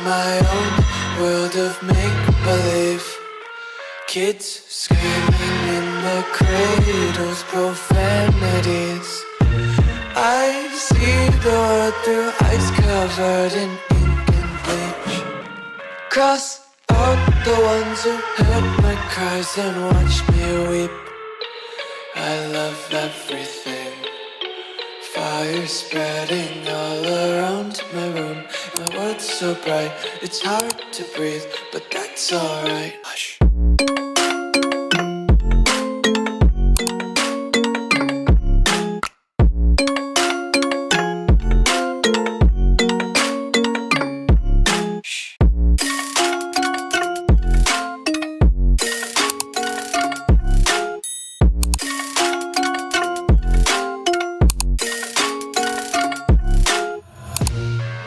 my own world of make-believe. Kids screaming in the cradles, profanities. I see the world through ice covered in ink and bleach. Cross out the ones who heard my cries and watched me weep. I love everything. Fire spreading all around my room. My world's so bright, it's hard to breathe, but that's alright. Hush.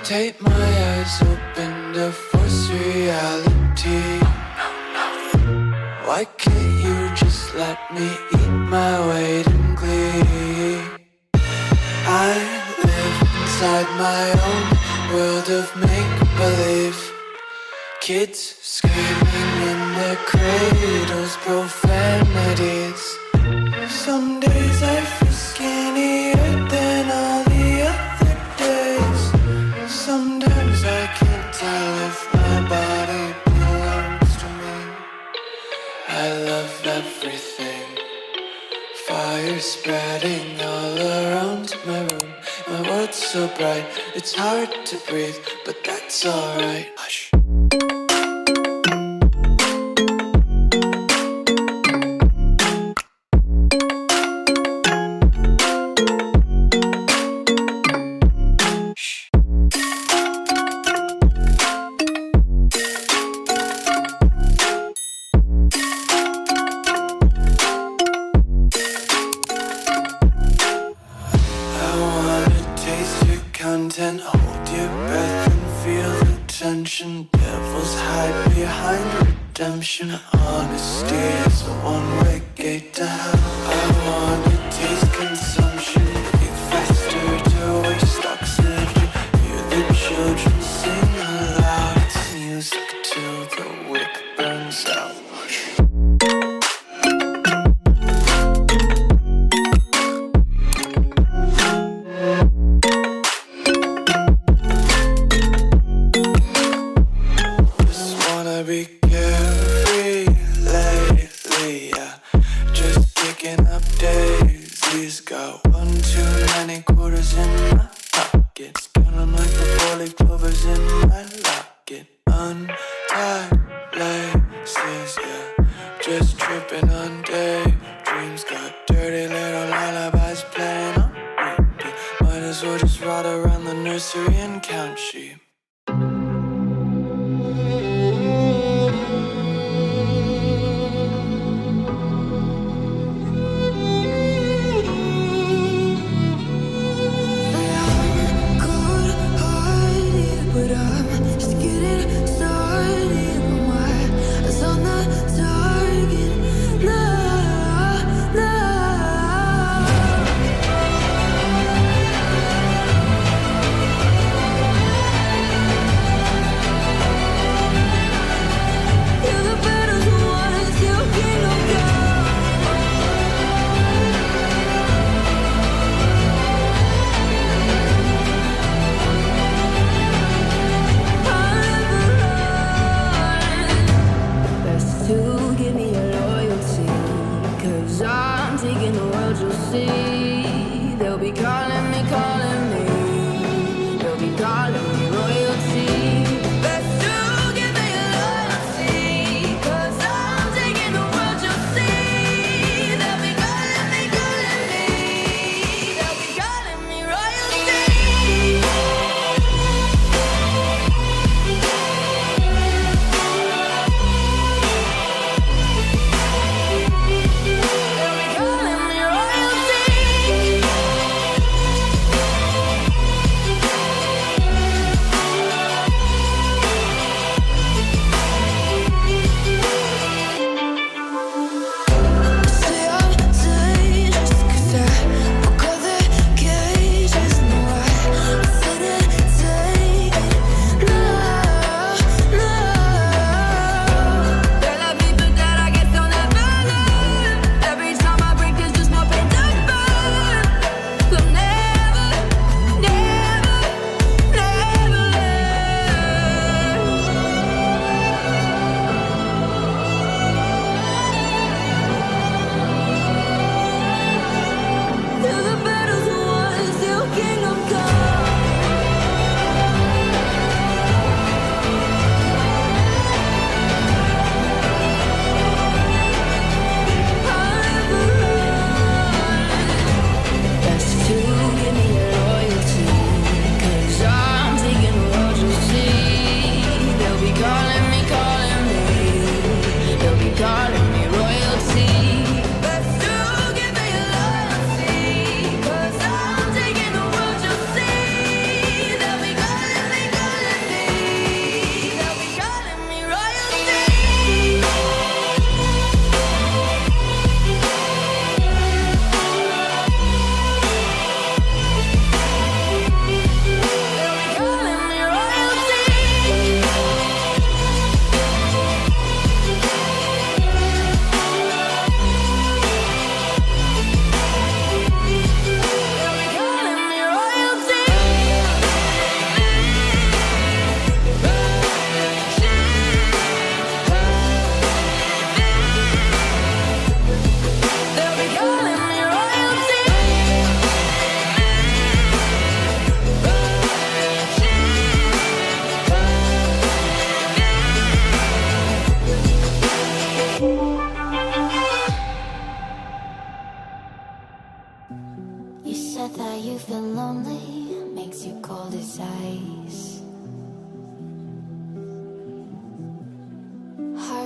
Take my eyes open to force reality. Why can't you just let me eat my weight in glee? I live inside my own world of make-believe. Kids screaming in their cradles, profanities. Some days I feel skinnier than all the other days. Sometimes I can't tell if my body belongs to me. I love everything. Fire spreading all around my room. My world's so bright, it's hard to breathe, but that's alright. Hush. Content, hold your breath and feel the tension. Devils hide behind redemption. Honesty is a one-way gate to hell. I wanna taste consumption. Breathe faster to waste oxygen. Hear the children sing aloud. It's music till the wick burns out. Be carefree lately, yeah. Just picking up daisies, got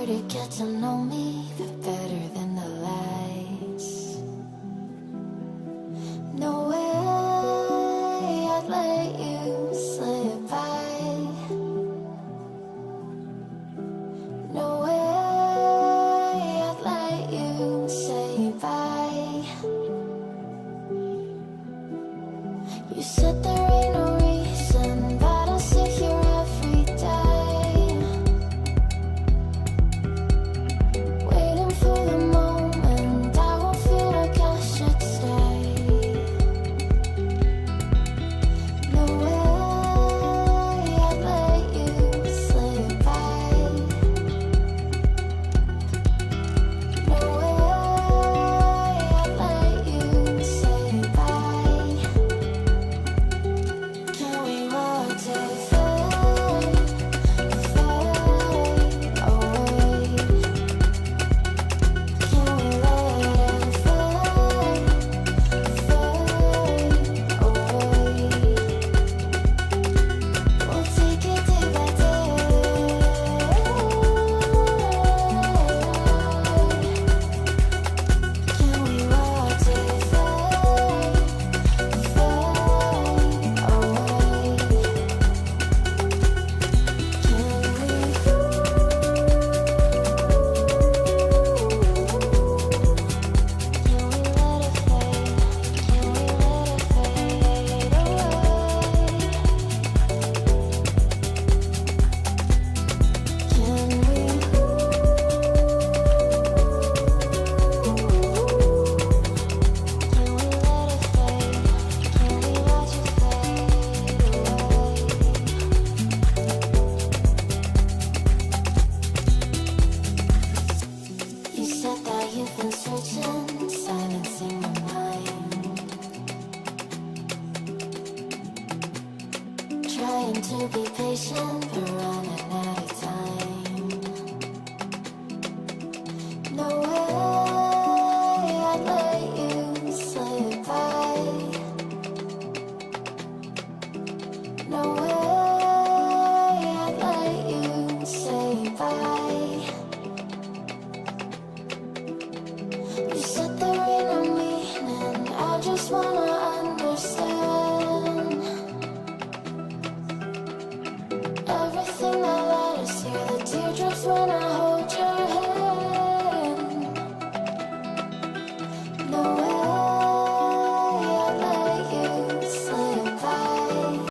eager to get to know me.